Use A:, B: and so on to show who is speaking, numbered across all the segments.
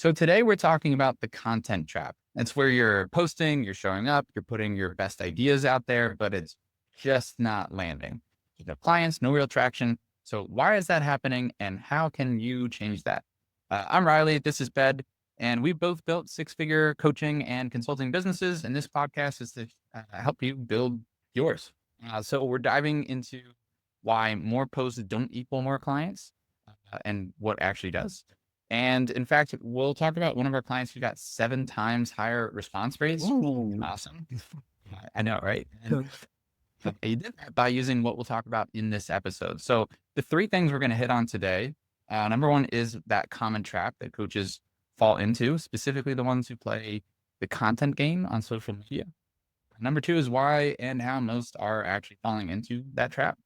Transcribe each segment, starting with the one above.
A: So today we're talking about the content trap. It's where you're posting, you're showing up, you're putting your best ideas out there, but it's just not landing. No clients, no real traction. So why is that happening and how can you change that? I'm Riley. This is Ped, and we both built six-figure coaching and consulting businesses. And this podcast is to help you build yours. So we're diving into why more posts don't equal more clients and what actually does. And in fact, we'll talk about one of our clients who got 7 times higher response rates.
B: Ooh.
A: Awesome. I know, right? And
B: Good.
A: he did that by using what we'll talk about in this episode. So the 3 things we're going to hit on today. Number 1 is that common trap that coaches fall into, specifically the ones who play the content game on social media. Number 2 is why and how most are actually falling into that trap.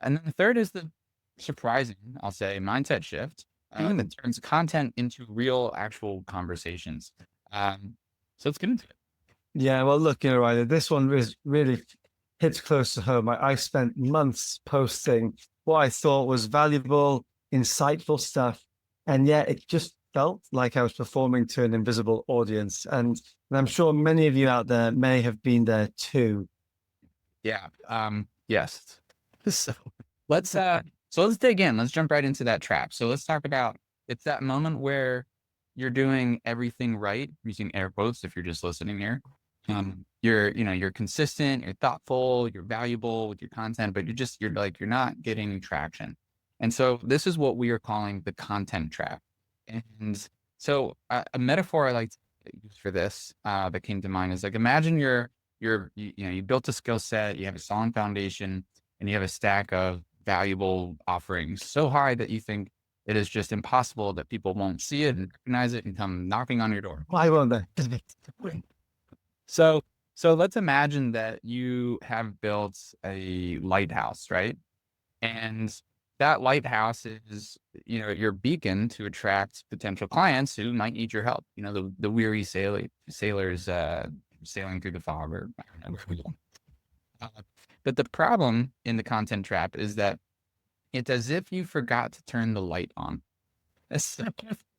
A: And then the third is the surprising, I'll say, mindset shift that turns content into real, actual conversations. So let's get into it.
B: Yeah, well, look, Riley, this one is really hits close to home. I spent months posting what I thought was valuable, insightful stuff, and yet it just felt like I was performing to an invisible audience. And I'm sure many of you out there may have been there too.
A: Yeah. Yes. So let's dig in. Let's jump right into that trap. So let's talk about it's that moment where you're doing everything right, using air quotes if you're just listening here. You're consistent, you're thoughtful, you're valuable with your content, but you're not getting traction. And so this is what we are calling the content trap. And so a metaphor I like to use for this that came to mind is like imagine you built a skill set, you have a solid foundation, and you have a stack of valuable offerings so high that you think it is just impossible that people won't see it and recognize it and come knocking on your door.
B: Why won't they?
A: So, so let's imagine that you have built a lighthouse, right? And that lighthouse is, your beacon to attract potential clients who might need your help. The weary sailors sailing through the fog, or I don't know where we go. But the problem in the content trap is that it's as if you forgot to turn the light on. So,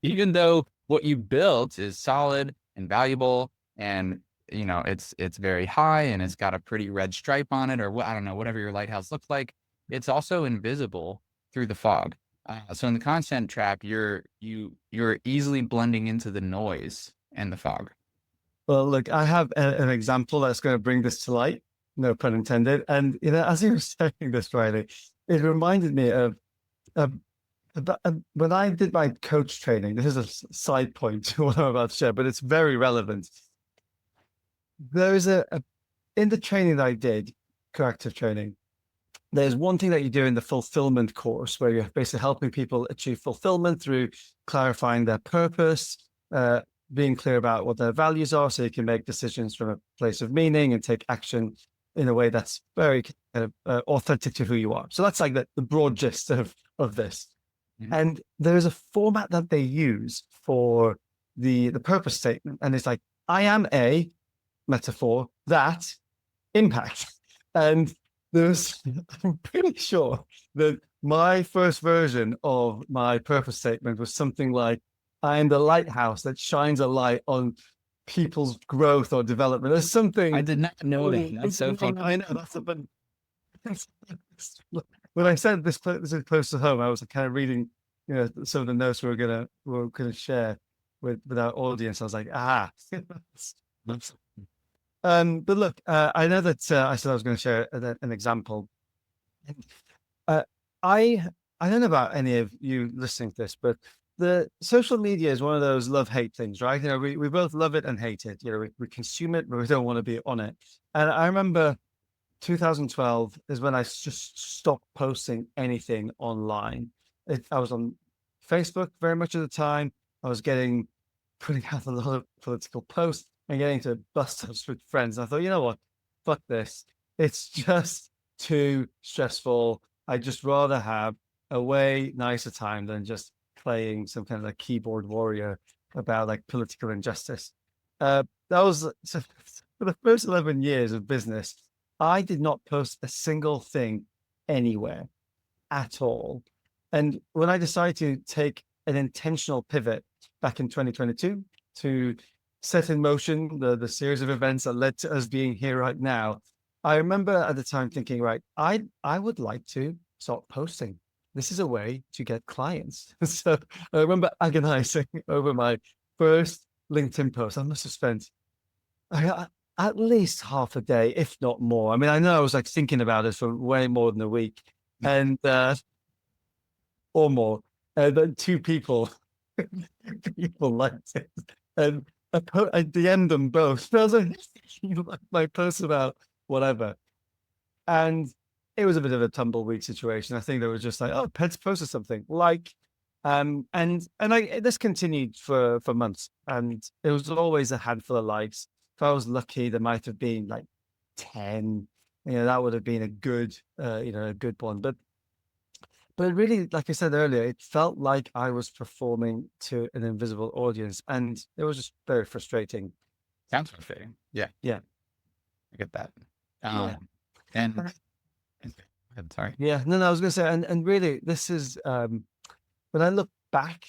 A: even though what you built is solid and valuable and it's very high and it's got a pretty red stripe on it, or what, I don't know, whatever your lighthouse looks like, it's also invisible through the fog. So in the content trap, you're easily blending into the noise and the fog.
B: Well, look, I have an example that's going to bring this to light, no pun intended. And, as you were saying this, Riley, it reminded me of when I did my coach training. This is a side point to what I'm about to share, but it's very relevant. There is in the training that I did, corrective training, there's one thing that you do in the fulfillment course where you're basically helping people achieve fulfillment through clarifying their purpose, being clear about what their values are so you can make decisions from a place of meaning and take action in a way that's very authentic to who you are. So that's like the broad gist of this. Mm-hmm. And there is a format that they use for the purpose statement. And it's like, I am a metaphor that impact. And I'm pretty sure that my first version of my purpose statement was something like, I am the lighthouse that shines a light on people's growth or development. There's something.
A: I did not know that. That's so funny.
B: I know that's a bit. When I said this is close to home, I was kind of reading, some of the notes we were gonna share with our audience. I was like, but look, I know that I said I was going to share an example. I don't know about any of you listening to this, but the social media is one of those love-hate things, right? We both love it and hate it. We consume it, but we don't want to be on it. And I remember 2012 is when I just stopped posting anything online. I was on Facebook very much at the time. I was putting out a lot of political posts and getting to bust-ups with friends. And I thought, you know what? Fuck this. It's just too stressful. I'd just rather have a way nicer time than just playing some kind of like keyboard warrior about like political injustice. That was so for the first 11 years of business, I did not post a single thing anywhere at all. And when I decided to take an intentional pivot back in 2022 to set in motion the series of events that led to us being here right now. I remember at the time thinking, right, I would like to start posting. This is a way to get clients. So I remember agonizing over my first LinkedIn post. I must have spent at least half a day, if not more. I mean, I know I was like thinking about it for way more than a week, and or more. Then two people liked it, and I DM'd them both. I was like, "You like my post about whatever?" And it was a bit of a tumbleweed situation. I think they were just like, "Oh, Ped's posted something," like, and I this continued for months, and it was always a handful of likes. If I was lucky, there might have been like 10. You know, that would have been a good, a good one. But really, like I said earlier, it felt like I was performing to an invisible audience, and it was just very frustrating.
A: Sounds frustrating. Yeah,
B: Yeah,
A: I get that.
B: yeah,
A: And I'm sorry.
B: yeah. No, no, I was going to say, and really, this is when I look back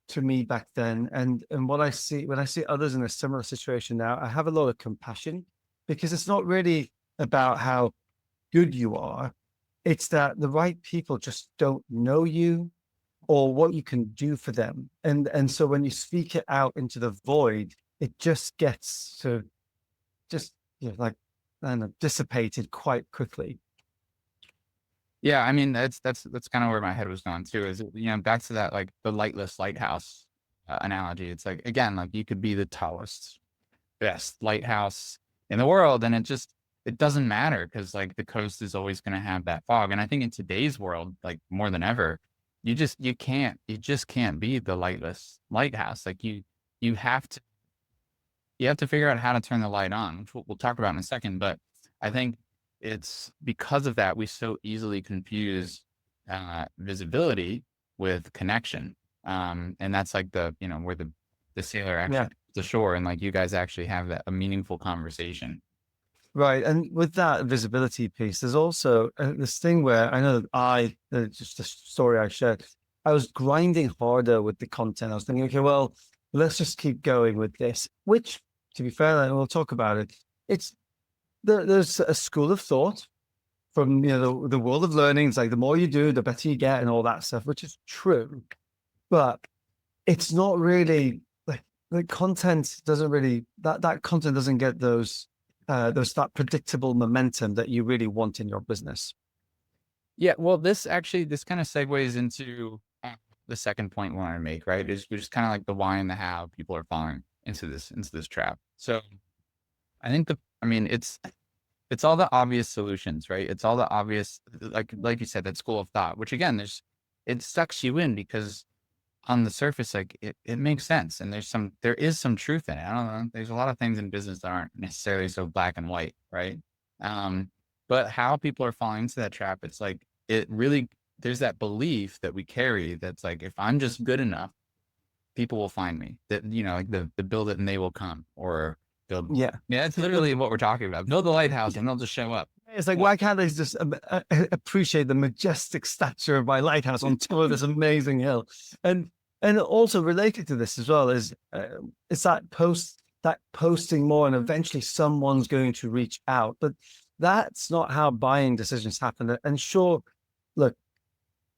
B: to me back then, and what I see when I see others in a similar situation now, I have a lot of compassion because it's not really about how good you are. It's that the right people just don't know you or what you can do for them. And so when you speak it out into the void, it just gets to just like I don't know, dissipated quite quickly.
A: Yeah, I mean that's kind of where my head was going too. Is back to that like the lightless lighthouse analogy. It's like again, like you could be the tallest, best lighthouse in the world, and it doesn't matter because like the coast is always going to have that fog. And I think in today's world, like more than ever, you just can't be the lightless lighthouse. Like you have to figure out how to turn the light on, which we'll talk about in a second. But I think it's because of that we so easily confuse visibility with connection. And that's like where the sailor actually
B: Yeah.
A: comes to shore, and like you guys actually have a meaningful conversation.
B: Right. And with that visibility piece, there's also this thing where I know that just a story I shared, I was grinding harder with the content. I was thinking, okay, well, let's just keep going with this, which, to be fair, and we'll talk about it. It's there's a school of thought from, the world of learning. It's like the more you do, the better you get and all that stuff, which is true. But it's not really like the content doesn't really that content doesn't get that predictable momentum that you really want in your business.
A: Yeah, well, this kind of segues into the second point we want to make, right? Is which is kind of like the why and the how people are falling into this trap. So I think I mean, it's all the obvious solutions, right? It's all the obvious, like you said, that school of thought, which again, it sucks you in because on the surface, like it makes sense. And there is some truth in it. I don't know. There's a lot of things in business that aren't necessarily so black and white, right? Um, but how people are falling into that trap, it's like, it really, there's that belief that we carry that's like, if I'm just good enough, people will find me. That, like the build it and they will come, or build.
B: Yeah.
A: Yeah, that's literally what we're talking about. Build the lighthouse and they'll just show up.
B: It's like,
A: Well,
B: why can't they just appreciate the majestic stature of my lighthouse on top of this amazing hill? And also related to this as well is it's that posting more, and eventually someone's going to reach out. But that's not how buying decisions happen. And sure, look,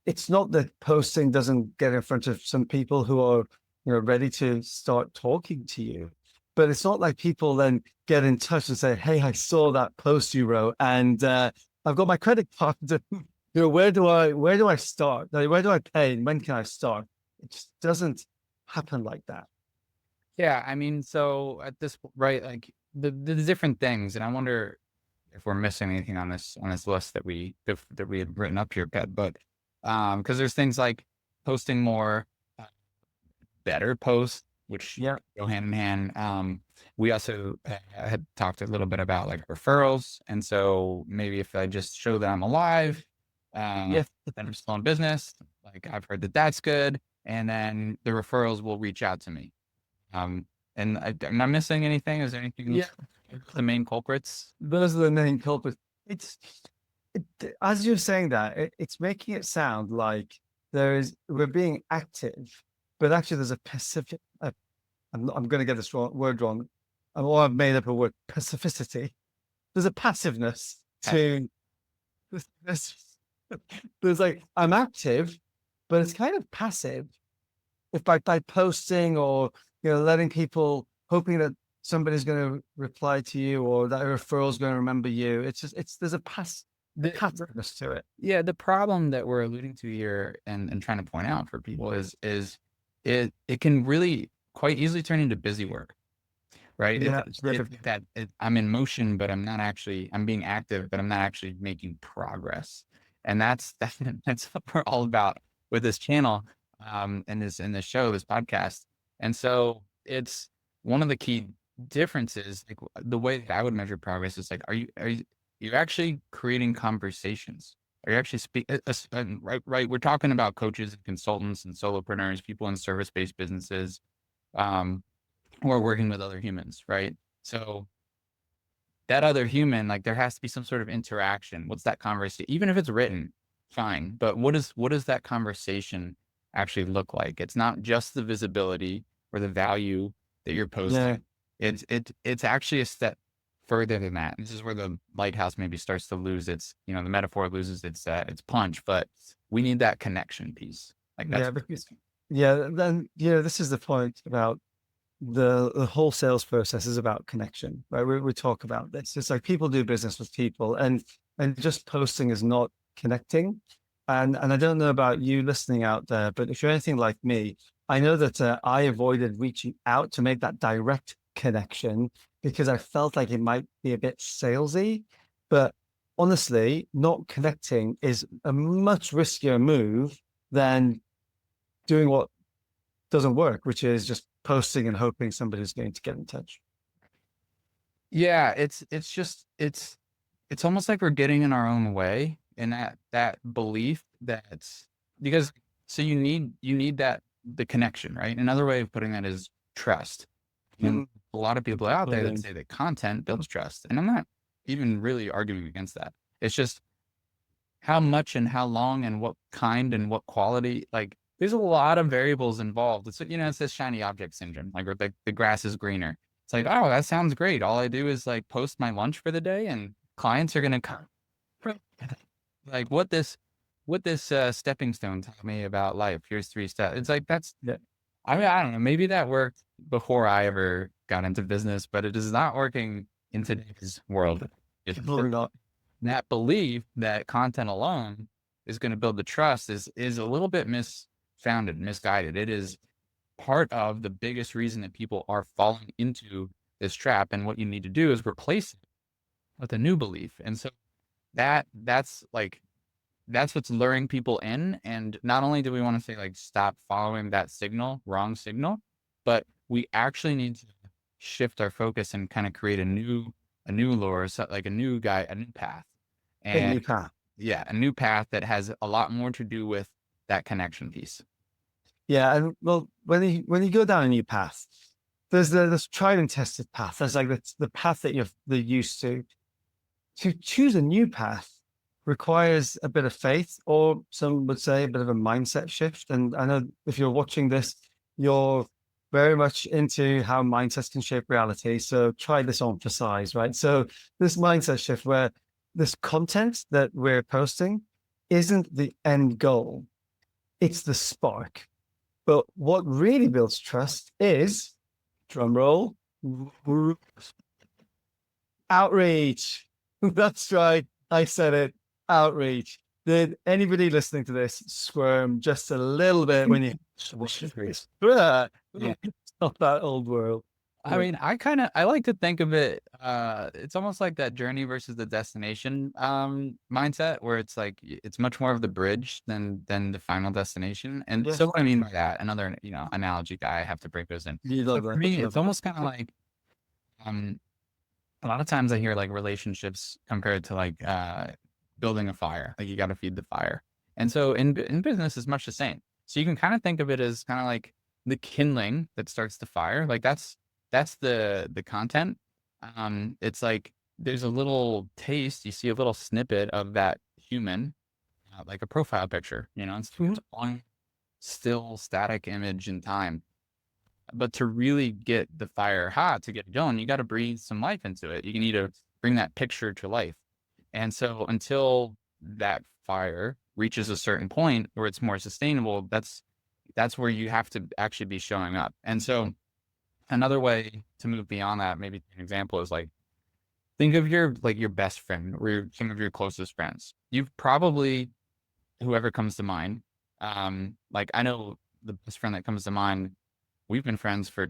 B: it's not that posting doesn't get in front of some people who are ready to start talking to you, but it's not like people then get in touch and say, "Hey, I saw that post you wrote, and I've got my credit card. Where do I start? Like, where do I pay? And when can I start?" It just doesn't happen like that.
A: yeah, I mean, so at this right, like the different things, and I wonder if we're missing anything on this list that we had written up here, Pet. But because there's things like posting more, uh, better posts, which
B: Yeah.
A: go hand in hand. We also had talked a little bit about like referrals, and so maybe if I just show that I'm alive,
B: Yeah.
A: that I'm still in business, like I've heard that that's good, and then the referrals will reach out to me. Um, and I'm not missing anything. Is there anything?
B: Yeah.
A: The main culprits?
B: Those are the main culprits. As you're saying that, it's making it sound like we're being active but actually there's a pacific, I'm going to get this word wrong, or I've made up a word, pacificity. There's a passiveness to this. There's like, I'm active, but it's kind of passive. If by posting or, letting people, hoping that somebody's going to reply to you or that a referral is going to remember you. There's a passiveness to it.
A: Yeah, the problem that we're alluding to here and trying to point out for people is it can really quite easily turn into busy work, right?
B: Yeah,
A: I'm in motion, but I'm being active, but I'm not actually making progress. And that's what we're all about with this channel, and this show, this podcast. And so it's one of the key differences, like the way that I would measure progress is like, you're actually creating conversations? Are you actually right? We're talking about coaches and consultants and solopreneurs, people in service-based businesses, who are working with other humans, right? So that other human, like there has to be some sort of interaction. What's that conversation? Even if it's written, fine. But what does that conversation actually look like? It's not just the visibility or the value that you're posting. It's actually a step further than that. This is where the lighthouse maybe starts to lose its, the metaphor loses its punch, but we need that connection piece. Like that's
B: then this is the point about the whole sales process is about connection, right? We talk about this. It's like people do business with people, and just posting is not connecting. And I don't know about you listening out there, but if you're anything like me, I know that I avoided reaching out to make that direct connection because I felt like it might be a bit salesy. But honestly, not connecting is a much riskier move than doing what doesn't work, which is just posting and hoping somebody's going to get in touch.
A: Yeah, it's almost like we're getting in our own way, and that belief that's because so you need that the connection, right? Another way of putting that is trust. And a lot of people out there that say that content builds trust, and I'm not even really arguing against that. It's just how much and how long and what kind and what quality, like there's a lot of variables involved. It's this shiny object syndrome, like the grass is greener. It's like, oh, that sounds great. All I do is like post my lunch for the day and clients are going to come. Like what this stepping stone taught me about life. Here's 3 steps. It's like, I mean, I don't know. Maybe that worked before I ever got into business, but it is not working in today's world. It's
B: not.
A: That belief that content alone is going to build the trust is a little bit misguided. It is part of the biggest reason that people are falling into this trap. And what you need to do is replace it with a new belief. And so that's what's luring people in. And not only do we want to say like, stop following that wrong signal, but we actually need to shift our focus and kind of create a new lure, so like a new path.
B: A new path.
A: Yeah, a new path that has a lot more to do with that connection piece.
B: Yeah, and well, when you go down a new path, there's this tried and tested path. There's like the path that they're used to. To choose a new path requires a bit of faith, or some would say a bit of a mindset shift. And I know if you're watching this, you're very much into how mindsets can shape reality. So try this on for size, right? So this mindset shift where this content that we're posting isn't the end goal, it's the spark. But what really builds trust is, drum roll, outreach. That's right. I said it. Outreach. Did anybody listening to this squirm just a little bit when you yeah. Not that old world?
A: I mean, I like to think of it, it's almost like that journey versus the destination mindset, where it's like it's much more of the bridge than the final destination. And so what I mean by that, another analogy guy, I have to break those in. So for me, it's almost kind of like a lot of times I hear like relationships compared to like building a fire. Like you got to feed the fire. And so in business, it's much the same. So you can kind of think of it as kind of like the kindling that starts the fire. Like that's the content. It's like there's a little taste. You see a little snippet of that human, like a profile picture. It's on. still static image in time. But to really get the fire hot, to get it going, you got to breathe some life into it. You need to bring that picture to life. And so until that fire reaches a certain point where it's more sustainable, that's where you have to actually be showing up. And so another way to move beyond that, maybe an example is like, think of your best friend or some of your closest friends. You've probably, whoever comes to mind, like I know the best friend that comes to mind, we've been friends for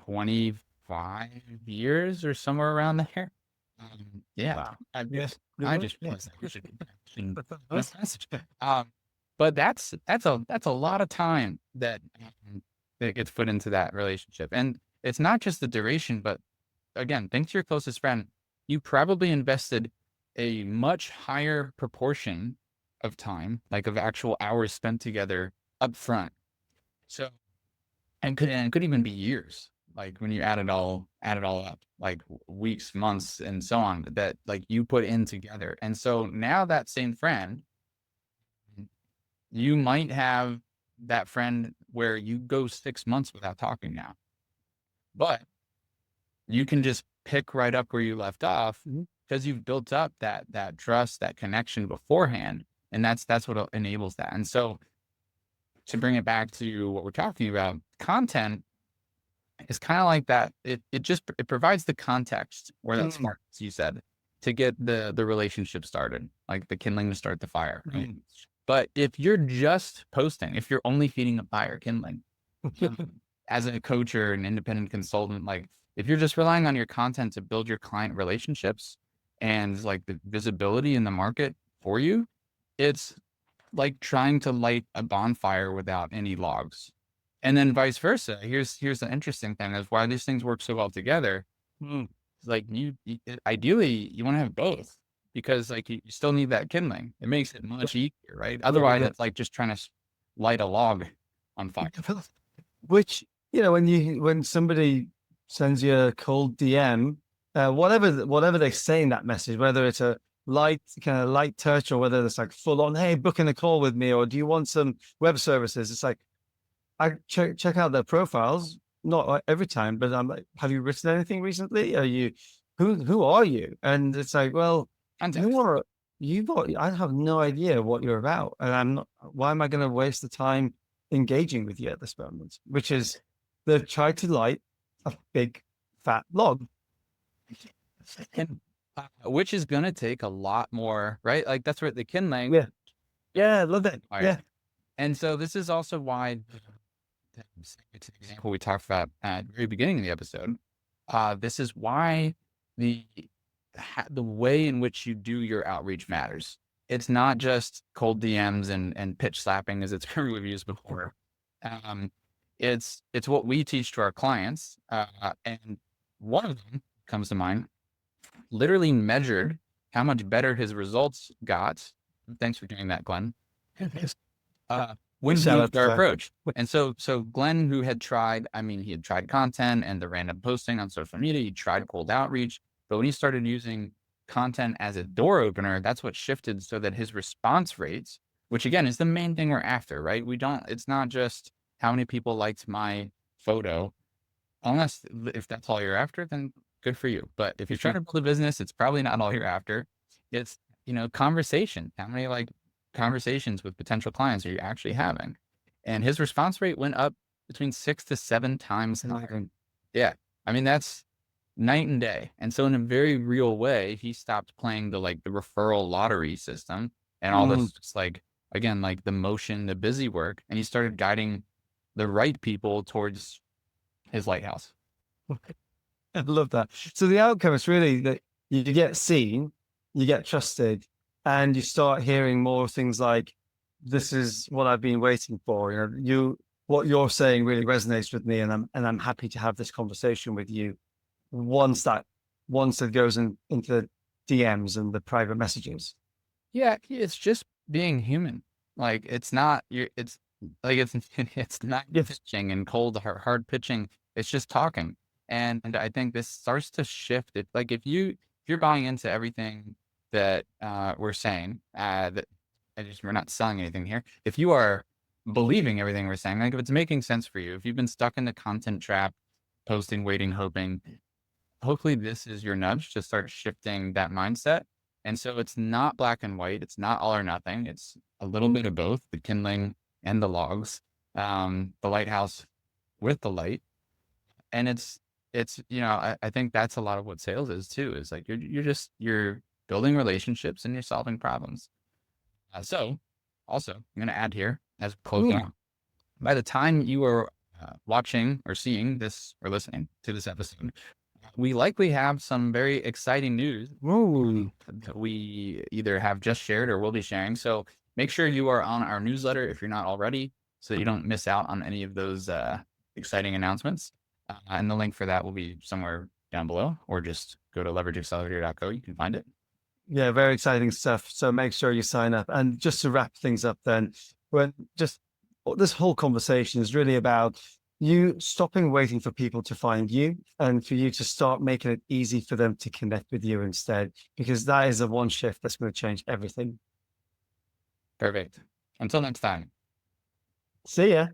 A: 25 years or somewhere around there. Yeah,
B: Wow.
A: I,
B: Yes.
A: I
B: Really?
A: just
B: Yeah.
A: realized that we should be this message. But that's a lot of time that gets put into that relationship, and it's not just the duration, but again, think to your closest friend. You probably invested a much higher proportion of time, like of actual hours spent together up front. So and could even be years, like when you add it all up, like weeks, months, and so on, that like you put in together. And so now that same friend, you might have that friend where you go 6 months without talking now, but you can just pick right up where you left off because you've built up that trust, that connection beforehand, and that's what enables that. And so to bring it back to what we're talking about, content is kind of like that. It provides the context or that spark, as you said, to get the relationship started, like the kindling to start the fire, right? But if you're just posting, if you're only feeding a fire kindling, as a coach or an independent consultant, like if you're just relying on your content to build your client relationships and like the visibility in the market for you, it's like trying to light a bonfire without any logs. And then vice versa. Here's the interesting thing is why these things work so well together. Like ideally you want to have both, because like you still need that kindling. It makes it much easier, right? Otherwise it's like just trying to light a log on fire.
B: Which, when somebody sends you a cold DM, whatever they say in that message, whether it's a light touch or whether it's like full on, hey, booking a call with me, or do you want some web services? It's like I check out their profiles, not like every time, but I'm like, have you written anything recently? Are you who are you? And it's like, well, I have no idea what you're about, and I'm not. Why am I going to waste the time engaging with you at this moment? Which is they've tried to light a big fat log.
A: And which is going to take a lot more, right? Like that's where the kindling.
B: Yeah, I love that.
A: Right.
B: Yeah.
A: And so this is also why it's an example we talked about at the very beginning of the episode. This is why the way in which you do your outreach matters. It's not just cold DMs and pitch slapping, as it's heard we've used before. It's what we teach to our clients, and one of them comes to mind. Literally measured how much better his results got. Thanks for doing that, Glenn. When he used our approach. And so Glenn, who had tried, he had tried content and the random posting on social media, he tried cold outreach, but when he started using content as a door opener, that's what shifted so that his response rates, which again is the main thing we're after, right? It's not just how many people liked my photo, unless if that's all you're after, then good for you. But if you're trying to build a business, it's probably not all you're after. It's, conversation. How many conversations with potential clients are you actually having? And his response rate went up between 6 to 7 times higher. Yeah. That's night and day. And so in a very real way, he stopped playing the referral lottery system and all this, just again, the motion, the busy work. And he started guiding the right people towards his lighthouse.
B: I love that. So the outcome is really that you get seen, you get trusted, and you start hearing more things like, "This is what I've been waiting for." What you're saying really resonates with me, and I'm happy to have this conversation with you. Once it goes into the DMs and the private messages.
A: Yeah, it's just being human. It's not it's not pitching and cold hard pitching. It's just talking. And I think this starts to shift it. Like if you're buying into everything that we're saying, we're not selling anything here. If you are believing everything we're saying. Like if it's making sense for you, if you've been stuck in the content trap, posting, waiting, hoping, hopefully this is your nudge to start shifting that mindset. And so it's not black and white. It's not all or nothing. It's a little bit of both, the kindling and the logs, the lighthouse with the light. And it's, I think that's a lot of what sales is too, is like, you're building relationships and you're solving problems. So also I'm going to add here as we close out, by the time you are watching or seeing this or listening to this episode, we likely have some very exciting news that we either have just shared or will be sharing. So make sure you are on our newsletter if you're not already, so that you don't miss out on any of those exciting announcements. And the link for that will be somewhere down below, or just go to leverageaccelerator.co. You can find it.
B: Yeah, very exciting stuff. So make sure you sign up. And just to wrap things up then, this whole conversation is really about you stopping waiting for people to find you, and for you to start making it easy for them to connect with you instead, because that is the one shift that's going to change everything.
A: Perfect. Until next time.
B: See ya.